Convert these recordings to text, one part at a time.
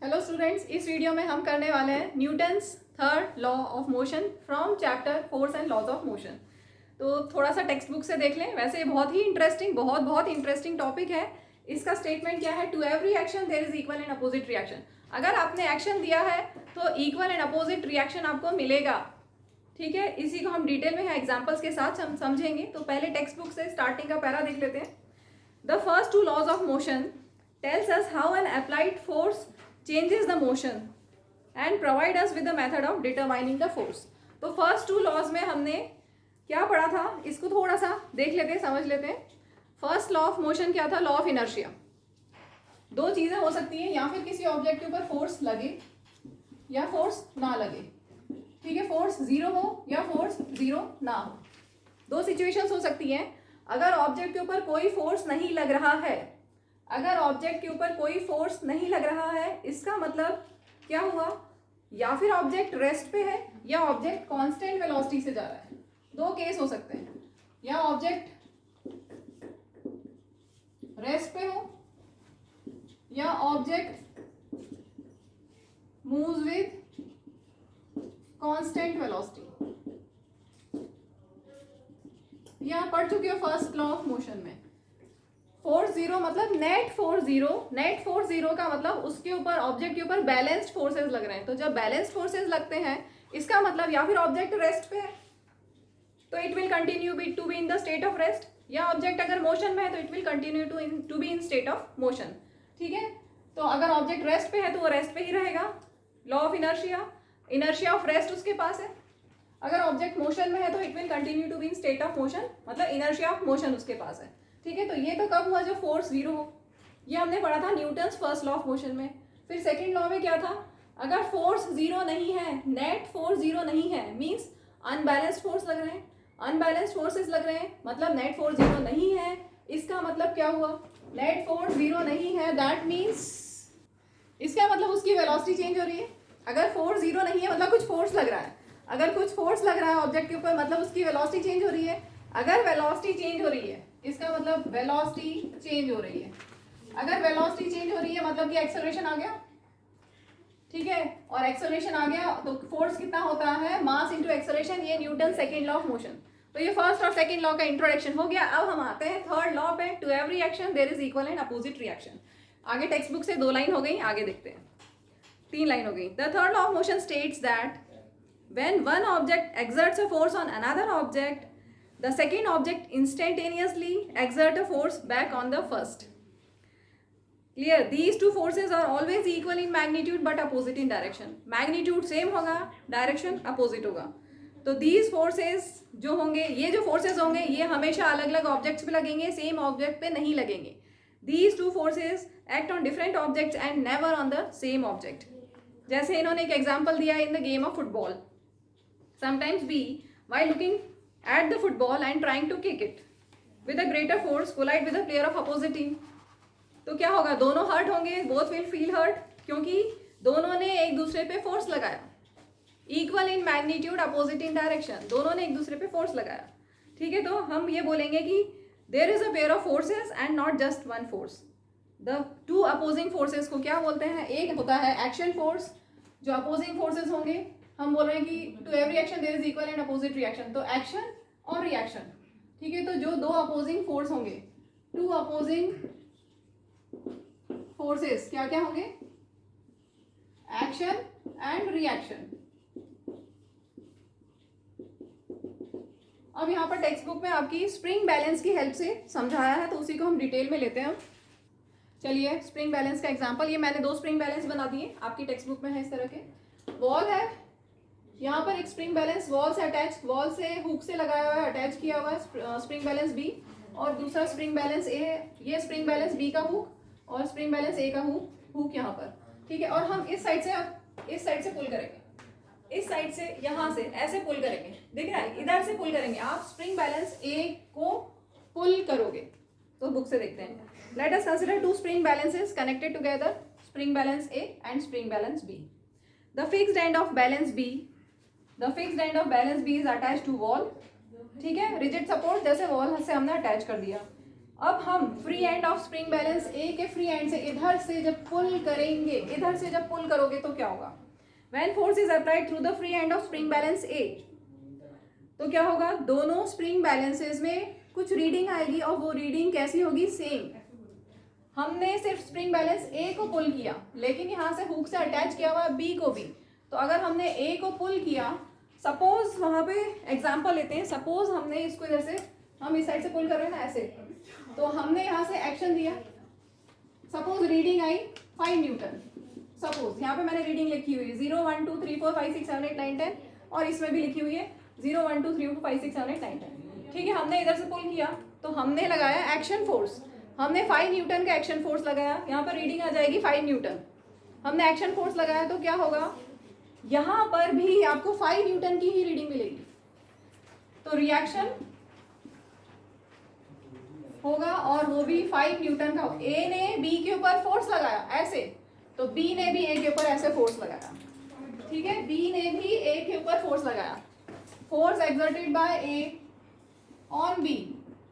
Hello students, इस video में हम करने वाले हैं Newton's third law of motion from chapter force and laws of motion. तो थोड़ा सा टेक्स्ट बुक से देख लें। वैसे बहुत ही इंटरेस्टिंग, बहुत इंटरेस्टिंग टॉपिक है। इसका स्टेटमेंट क्या है? To every action there is equal and opposite reaction. अगर आपने एक्शन दिया है तो इक्वल एंड अपोजिट रिएक्शन आपको मिलेगा। ठीक है, इसी को हम डिटेल में एग्जाम्पल्स के साथ हम समझेंगे। तो पहले टेक्स्ट बुक से स्टार्टिंग का पैरा देख लेते हैं। The first two laws of motion tells us how an applied force changes the motion and provide us with the method of determining the force। तो फर्स्ट टू लॉज में हमने क्या पढ़ा था, इसको थोड़ा सा देख लेते हैं, समझ लेते हैं। फर्स्ट लॉ ऑफ मोशन क्या था? Law of inertia. दो चीजें हो सकती हैं, या फिर किसी ऑब्जेक्ट के ऊपर फोर्स लगे या फोर्स ना लगे। ठीक है, फोर्स जीरो हो या फोर्स जीरो ना हो, दो सिचुएशंस हो सकती हैं। अगर ऑब्जेक्ट के ऊपर कोई फोर्स नहीं लग रहा है, अगर ऑब्जेक्ट के ऊपर कोई फोर्स नहीं लग रहा है, इसका मतलब क्या हुआ? या फिर ऑब्जेक्ट रेस्ट पे है या ऑब्जेक्ट कांस्टेंट वेलोसिटी से जा रहा है। दो केस हो सकते हैं, या ऑब्जेक्ट रेस्ट पे हो या object moves with constant velocity. यहां पढ़ चुके हो फर्स्ट लॉ ऑफ मोशन में। फोर्स जीरो मतलब net force zero. Net force zero का मतलब उसके ऊपर, ऑब्जेक्ट के ऊपर बैलेंस्ड फोर्सेस लग रहे हैं। तो जब बैलेंस्ड फोर्सेस लगते हैं, इसका मतलब या फिर ऑब्जेक्ट रेस्ट पे है तो it will continue to be in the state of rest, या ऑब्जेक्ट अगर मोशन में है तो it will continue to be in state of motion. ठीक है, तो अगर ऑब्जेक्ट रेस्ट पे है तो वो रेस्ट पे ही रहेगा। Law of inertia, inertia of rest उसके पास है। अगर ऑब्जेक्ट मोशन में है तो it will continue to be in state of motion, मतलब इनर्शिया ऑफ मोशन उसके पास है। ठीक है, तो ये तो कब हुआ? जब फोर्स जीरो हो। ये हमने पढ़ा था Newton's first law of motion में। फिर सेकंड लॉ में क्या था? अगर फोर्स जीरो नहीं है, नेट फोर्स जीरो नहीं है, मींस अनबैलेंस्ड फोर्स लग रहे हैं, अनबैलेंस्ड फोर्सेस लग रहे हैं, मतलब नेट फोर्स जीरो नहीं है। इसका मतलब क्या हुआ? नेट फोर्स जीरो नहीं है, दैट मीन्स इसका मतलब उसकी वेलोसिटी चेंज हो रही है। अगर फोर्स जीरो नहीं है मतलब कुछ फोर्स लग रहा है, अगर कुछ फोर्स लग रहा है ऑब्जेक्ट के ऊपर, मतलब उसकी वेलोसिटी चेंज हो रही है। अगर वेलोसिटी चेंज हो रही है, इसका मतलब वेलोसिटी चेंज हो रही है। अगर वेलोसिटी चेंज हो रही है मतलब कि एक्सेलरेशन आ गया। ठीक है, और एक्सेलरेशन आ गया तो फोर्स कितना होता है? Mass into acceleration. ये Newton second law of motion. तो ये फर्स्ट और सेकंड लॉ का इंट्रोडक्शन हो गया। अब हम आते हैं थर्ड लॉ पे। To every action there is equal and opposite reaction. आगे टेक्स्ट बुक से 2 लाइन हो गई, आगे देखते हैं 3 लाइन हो गई। The third law of motion states that when one object exerts a force on another object, the second object instantaneously exert a force back on the first. Clear? These two forces are always equal in magnitude but opposite in direction. Magnitude same होगा, direction opposite होगा। तो these forces जो होंगे, ये जो forces होंगे, ये हमेशा अलग अलग objects पे लगेंगे, same object पे नहीं लगेंगे। These two forces act on different objects and never on the same object. जैसे इन्होंने एक एग्जाम्पल दिया in the game of football. Sometimes we, while looking at the football and trying to kick it with a greater force, collide with a player of opposite team. तो क्या होगा? दोनों hurt होंगे, both will feel hurt, क्योंकि दोनों ने एक दूसरे पे फोर्स लगाया। Equal in magnitude, opposite in direction, दोनों ने एक दूसरे पे फोर्स लगाया। ठीक है, तो हम ये बोलेंगे कि there is a pair of forces and not just one force. The two opposing forces को क्या बोलते हैं? एक होता है एक्शन फोर्स। जो अपोजिंग फोर्सेस होंगे, हम बोल रहे हैं कि to every action there is equal and opposite reaction, तो एक्शन और रिएक्शन। ठीक है, तो जो दो अपोजिंग फोर्स होंगे, टू अपोजिंग फोर्सेस क्या क्या होंगे? Action and reaction. अब यहाँ पर टेक्स्ट बुक में आपकी स्प्रिंग बैलेंस की हेल्प से समझाया है, तो उसी को हम डिटेल में लेते हैं। चलिए, स्प्रिंग बैलेंस का एग्जांपल, ये मैंने 2 स्प्रिंग बैलेंस बना दिए, आपकी टेक्स्ट बुक में है इस तरह के। वॉल है, यहाँ पर एक स्प्रिंग बैलेंस वॉल से अटैच, वॉल से हुक से लगाया हुआ है, अटैच किया हुआ है स्प्रिंग बैलेंस बी, और दूसरा स्प्रिंग बैलेंस ए है। ये स्प्रिंग बैलेंस बी का हुक और स्प्रिंग बैलेंस ए का हुक यहाँ पर। ठीक है, और हम इस साइड से पुल करेंगे, इस साइड से, यहाँ से ऐसे पुल करेंगे। दिख रहा है? इधर से पुल करेंगे। आप स्प्रिंग बैलेंस ए को पुल करोगे। तो बुक से देखते हैं। Let us consider 2 spring balances connected together, spring balance A and spring balance B. The fixed end of balance B, the fixed end of balance B is attach to wall. ठीक है, rigid support जैसे wall से हमने attach कर दिया। अब हम free end of spring balance A के फ्री एंड से इधर से जब पुल करेंगे, इधर से जब पुल करोगे तो क्या होगा? When force is applied through the free end of spring balance A, तो क्या होगा? दोनों स्प्रिंग बैलेंसेस में कुछ रीडिंग आएगी और वो रीडिंग कैसी होगी? सेम। हमने सिर्फ स्प्रिंग बैलेंस ए को पुल किया, लेकिन यहाँ से हुक से अटैच किया हुआ बी को भी। तो अगर हमने ए को पुल किया, सपोज वहाँ पे एग्जाम्पल लेते हैं, सपोज हमने इसको इधर से, हम इस साइड से पुल कर रहे हैं ना ऐसे, तो हमने यहाँ से एक्शन दिया, suppose reading I 5 Newton. Suppose यहाँ पे मैंने रीडिंग लिखी हुई है 0 1 2 3 4 5 6 7 8 9 10, और इसमें भी लिखी हुई है 0 1 2 3 4 5 6 7 8 9 10। ठीक है, हमने इधर से पुल किया तो हमने लगाया एक्शन फोर्स, हमने 5 न्यूटन का एक्शन फोर्स लगाया। यहाँ पर रीडिंग आ जाएगी 5 न्यूटन। हमने एक्शन फोर्स लगाया तो क्या होगा? यहाँ पर भी आपको 5 न्यूटन की ही रीडिंग मिलेगी। तो रिएक्शन होगा और वो भी 5 न्यूटन का। ए ने बी के ऊपर फोर्स लगाया ऐसे, तो बी ने भी ए के ऊपर ऐसे फोर्स लगाया। ठीक है, बी ने भी ए के ऊपर फोर्स लगाया। Force exerted by A on B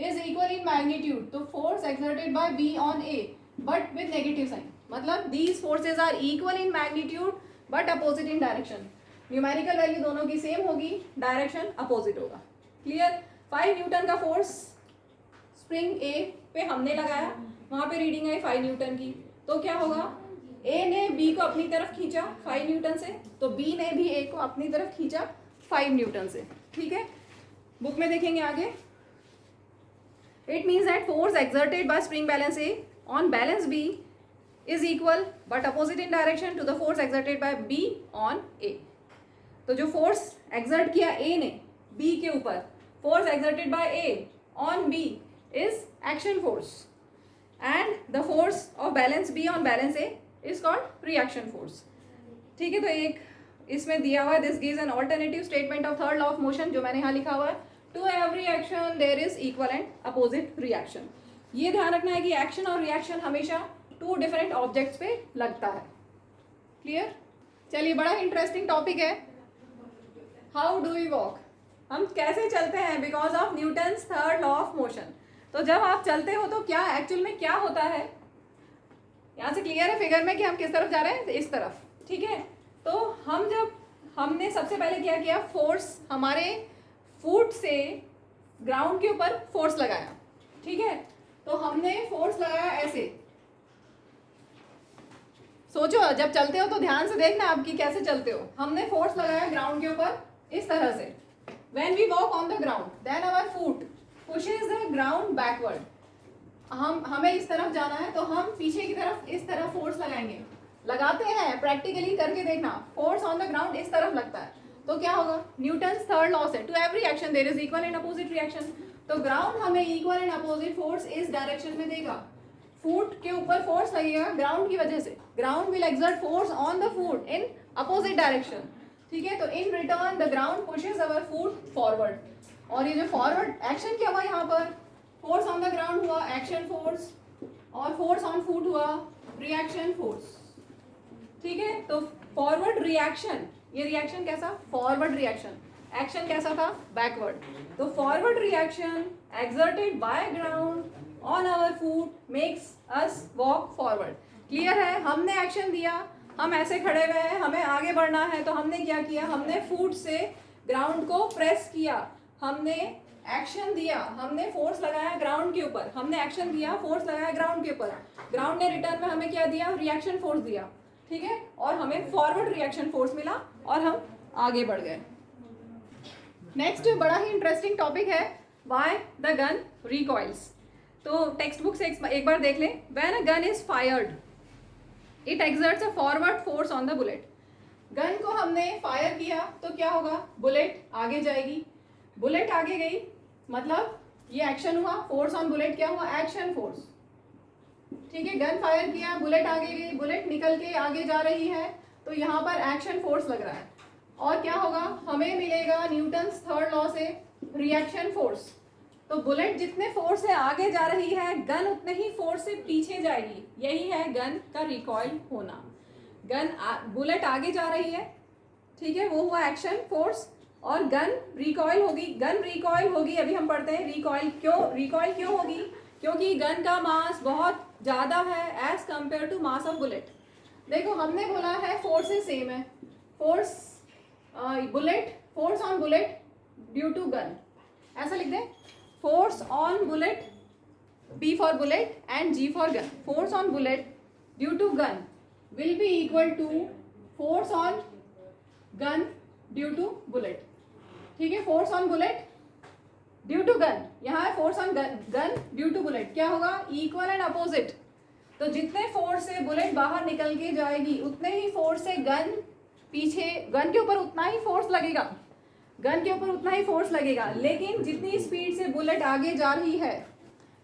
is equal in magnitude, तो force exerted by B on A but with negative sign, मतलब these forces are equal in magnitude but opposite in direction। Numerical value दोनों की same होगी, direction opposite होगा। Clear? 5 Newton का force spring ए पे हमने लगाया, वहां पे रीडिंग आई 5 न्यूटन की, तो क्या होगा? ए ने बी को अपनी तरफ खींचा 5 न्यूटन से, तो बी ने भी ए को अपनी तरफ खींचा 5 न्यूटन से। ठीक है, बुक में देखेंगे आगे। It means that force exerted by spring balance A on balance B is equal but opposite in direction to the force exerted by B on A। तो जो force exert किया A ने B के ऊपर, force exerted by A on B is action force and the force of balance B on balance A is called reaction force। ठीक है, तो एक इसमें दिया हुआ है, this gives an alternative statement of third law of motion, जो मैंने यहाँ लिखा हुआ है, to every action there is equal and opposite reaction। ये ध्यान रखना है कि एक्शन और रिएक्शन हमेशा 2 डिफरेंट ऑब्जेक्ट्स पे लगता है। क्लियर? चलिए, बड़ा इंटरेस्टिंग टॉपिक है, हाउ डू वी वॉक, हम कैसे चलते हैं because of Newton's third law of motion. तो जब आप चलते हो तो क्या एक्चुअल में क्या होता है? यहाँ से क्लियर है फिगर में कि हम किस तरफ जा रहे हैं? इस तरफ। ठीक है, तो हमने सबसे पहले क्या किया, फोर्स हमारे फुट से ग्राउंड के ऊपर फोर्स लगाया। ठीक है, तो हमने फोर्स लगाया ऐसे। सोचो, जब चलते हो तो ध्यान से देखना आपकी कैसे चलते हो। हमने फोर्स लगाया ग्राउंड के ऊपर इस तरह से। When we walk on the ground then our foot pushes the ground backward. हमें इस तरफ जाना है तो हम पीछे की तरफ इस तरह फोर्स लगाएंगे, लगाते हैं, प्रैक्टिकली करके देखना। फोर्स ऑन द ग्राउंड इस तरफ लगता है तो क्या होगा? न्यूटन्स थर्ड लॉ से to every action there is equal and opposite reaction. तो ग्राउंड हमें इक्वल एंड अपोजिट फोर्स इस डायरेक्शन में देगा। फुट के ऊपर फोर्स लगेगा ग्राउंड की वजह से, ground will exert force on the foot in opposite direction. ठीक है, तो in return the ground pushes our foot forward. और ये जो फॉरवर्ड एक्शन क्या हुआ, यहाँ पर फोर्स ऑन द ग्राउंड हुआ एक्शन फोर्स, और फोर्स ऑन फुट हुआ रिएक्शन फोर्स। ठीक है, तो फॉरवर्ड रिएक्शन, ये रिएक्शन कैसा? Forward reaction. एक्शन कैसा था? बैकवर्ड। तो forward reaction exerted by ground on our foot makes us walk forward. Clear है? हमने एक्शन दिया, हम ऐसे खड़े हुए हैं, हमें आगे बढ़ना है, तो हमने क्या किया? हमने फुट से ग्राउंड को प्रेस किया, हमने एक्शन दिया, हमने फोर्स लगाया ग्राउंड के ऊपर, हमने एक्शन दिया, फोर्स लगाया ग्राउंड के ऊपर, ग्राउंड ने रिटर्न में हमें क्या दिया? रिएक्शन फोर्स दिया। ठीक है, और हमें फॉरवर्ड रिएक्शन फोर्स मिला और हम आगे बढ़ गए। नेक्स्ट बड़ा ही इंटरेस्टिंग टॉपिक है, व्हाई द गन रिकॉइल्स। तो टेक्स्ट बुक से एक बार देख लें। When a gun is fired it exerts a forward force on the bullet. Gun को हमने फायर किया तो क्या होगा? बुलेट आगे जाएगी, बुलेट आगे गई मतलब ये एक्शन हुआ, फोर्स ऑन बुलेट क्या हुआ? Action force. ठीक है, गन फायर किया, बुलेट आगे गई, बुलेट निकल के आगे जा रही है, तो यहाँ पर एक्शन फोर्स लग रहा है। और क्या होगा? हमें मिलेगा न्यूटन्स थर्ड लॉ से रिएक्शन फोर्स। तो बुलेट जितने फोर्स से आगे जा रही है, गन उतने ही फोर्स से पीछे जाएगी। यही है गन का रिकॉइल होना। बुलेट आगे जा रही है, ठीक है, वो हुआ एक्शन फोर्स, और गन रिकॉइल होगी। गन रिकॉइल होगी, अभी हम पढ़ते हैं रिकॉइल क्यों होगी? क्योंकि गन का मास बहुत ज़्यादा है as compare to mass of bullet. देखो हमने बोला है फोर्सेस सेम है, force bullet, force on bullet due to gun, ऐसा लिख दें, force on bullet, B for bullet and G for gun, force on bullet due to gun will be equal to force on gun due to bullet। ठीक है, force on bullet due to gun, यहाँ है force on gun due to bullet, क्या होगा, equal and opposite. तो जितने force से bullet बाहर निकल के जाएगी उतने ही फोर्स से गन पीछे, गन के ऊपर उतना ही फोर्स लगेगा, गन के ऊपर उतना ही फोर्स लगेगा। लेकिन जितनी स्पीड से बुलेट आगे जा रही है,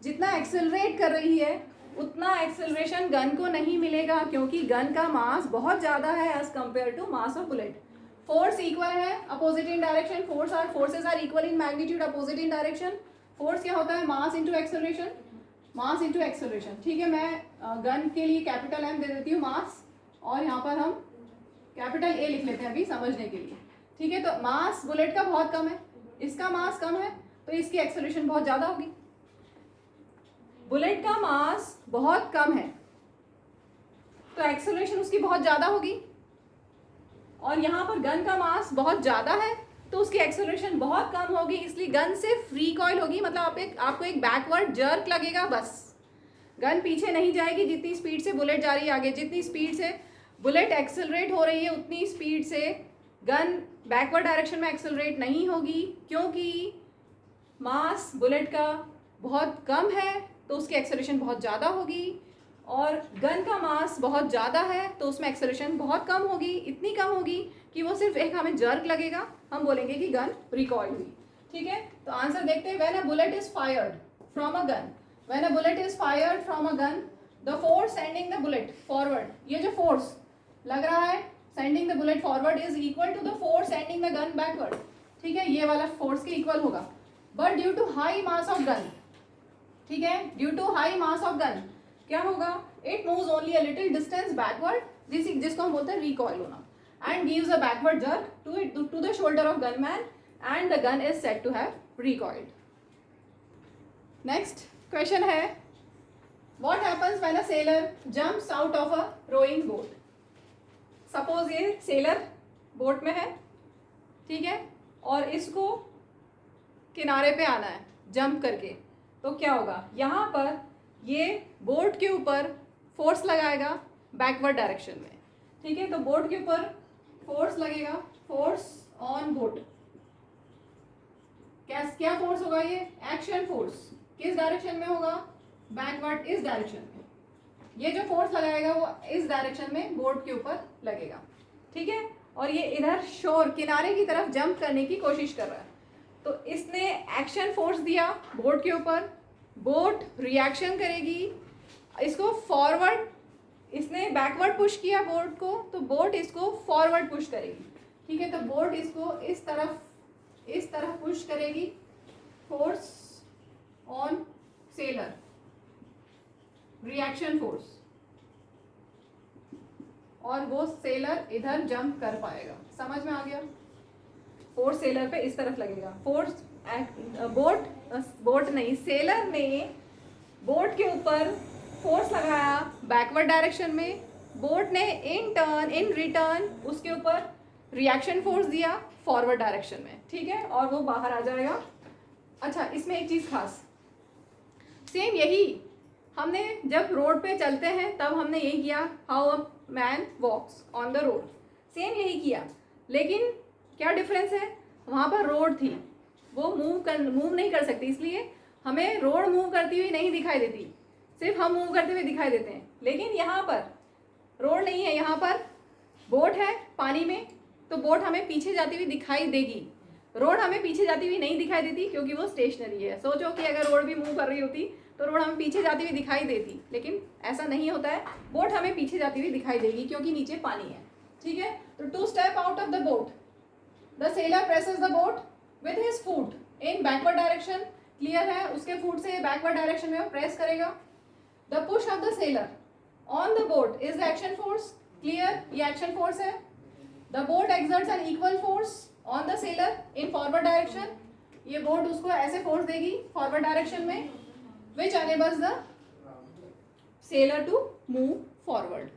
जितना एक्सेलरेट कर रही है, उतना एक्सेलरेशन गन को नहीं मिलेगा, क्योंकि गन का मास बहुत ज़्यादा है as compare to mass of bullet. Force equal है, opposite in direction, forces are equal in magnitude, opposite in direction. Force क्या होता है, mass into acceleration, mass into acceleration. ठीक है, मैं गन के लिए कैपिटल M दे देती हूँ मास, और यहाँ पर हम कैपिटल A लिख लेते हैं अभी समझने के लिए। ठीक है, तो मास बुलेट का बहुत कम है, इसका मास कम है, तो इसकी एक्सेलरेशन बहुत ज़्यादा होगी। बुलेट का मास बहुत कम है तो एक्सेलरेशन उसकी बहुत ज़्यादा होगी, और यहाँ पर गन का मास बहुत ज़्यादा है तो उसकी एक्सेलरेशन बहुत कम होगी, इसलिए गन सिर्फ रिकॉइल होगी, मतलब आपको एक बैकवर्ड जर्क लगेगा बस, गन पीछे नहीं जाएगी जितनी स्पीड से बुलेट जा रही है आगे। जितनी स्पीड से बुलेट एक्सेलरेट हो रही है उतनी स्पीड से गन बैकवर्ड डायरेक्शन में एक्सेलरेट नहीं होगी, क्योंकि मास बुलेट का बहुत कम है तो उसकी एक्सेलरेशन बहुत ज़्यादा होगी, और गन का मास बहुत ज़्यादा है तो उसमें एक्सेलरेशन बहुत कम होगी, इतनी कम होगी कि वो सिर्फ एक हमें जर्क लगेगा, हम बोलेंगे कि गन रिकॉइल हुई। ठीक है, तो आंसर देखते हैं। When a bullet is fired from a gun, when a bullet is fired from a gun, the force sending the bullet forward, ये जो फोर्स लग रहा है sending the bullet forward is equal to the force sending the gun backward. ठीक है, ये वाला force के इक्वल होगा, but due to high mass of gun, ठीक है, due to high mass of gun क्या होगा, it moves only a little distance backward, जिसको हम बोलते हैं रिकॉइल होना, and gives a backward jerk to the shoulder of gunman, and the gun is said to have recoiled. Next question है, what happens when a sailor jumps out of a rowing boat. Suppose ये sailor boat में है, ठीक है, और इसको किनारे पे आना है जंप करके, तो क्या होगा, यहाँ पर ये बोट के ऊपर फोर्स लगाएगा बैकवर्ड डायरेक्शन में। ठीक है, तो बोट के ऊपर फोर्स लगेगा, फोर्स ऑन बोट, क्या फोर्स होगा, ये एक्शन फोर्स, किस डायरेक्शन में होगा, बैकवर्ड, इस डायरेक्शन में। ये जो फोर्स लगाएगा वो इस डायरेक्शन में बोट के ऊपर लगेगा। ठीक है, और ये इधर शोर किनारे की तरफ जंप करने की कोशिश कर रहा है, तो इसने एक्शन फोर्स दिया बोट के ऊपर, बोट रिएक्शन करेगी, इसको फॉरवर्ड, इसने बैकवर्ड पुश किया बोट को, तो बोट इसको फॉरवर्ड पुश करेगी। ठीक है, तो बोट इसको इस तरफ पुश करेगी, force on seller, reaction force, और वो सेलर इधर जंप कर पाएगा। समझ में आ गया, फोर्स सेलर पे इस तरफ लगेगा, फोर्स बोट नहीं, सेलर ने बोट के ऊपर फोर्स लगाया बैकवर्ड डायरेक्शन में, बोट ने इन रिटर्न उसके ऊपर रिएक्शन फोर्स दिया फॉरवर्ड डायरेक्शन में। ठीक है, और वो बाहर आ जाएगा। अच्छा, इसमें एक चीज़ खास, सेम यही हमने जब रोड पे चलते हैं तब हमने यही किया, how a man walks on the road, same यही किया, लेकिन क्या डिफरेंस है, वहाँ पर रोड थी, वो मूव नहीं कर सकती, इसलिए हमें रोड मूव करती हुई नहीं दिखाई देती, सिर्फ हम मूव करते हुए दिखाई देते हैं। लेकिन यहाँ पर रोड नहीं है, यहाँ पर बोट है पानी में, तो बोट हमें पीछे जाती हुई दिखाई देगी, रोड हमें पीछे जाती हुई नहीं दिखाई देती क्योंकि वो स्टेशनरी है। सोचो कि अगर रोड भी मूव कर रही होती तो रोड हमें पीछे जाती हुई दिखाई देती, लेकिन ऐसा नहीं होता है, बोट हमें पीछे जाती हुई दिखाई देगी क्योंकि नीचे पानी है। ठीक है, तो to step out of the boat, the sailor presses the boat with his foot in backward direction, clear है, उसके फुट से बैकवर्ड डायरेक्शन में वो प्रेस करेगा। The push of the sailor on the boat is the action force, clear, ये action force है। The boat exerts an equal force on the sailor in forward direction, ये boat उसको ऐसे force देगी forward direction में। which enables the sailor to move forward.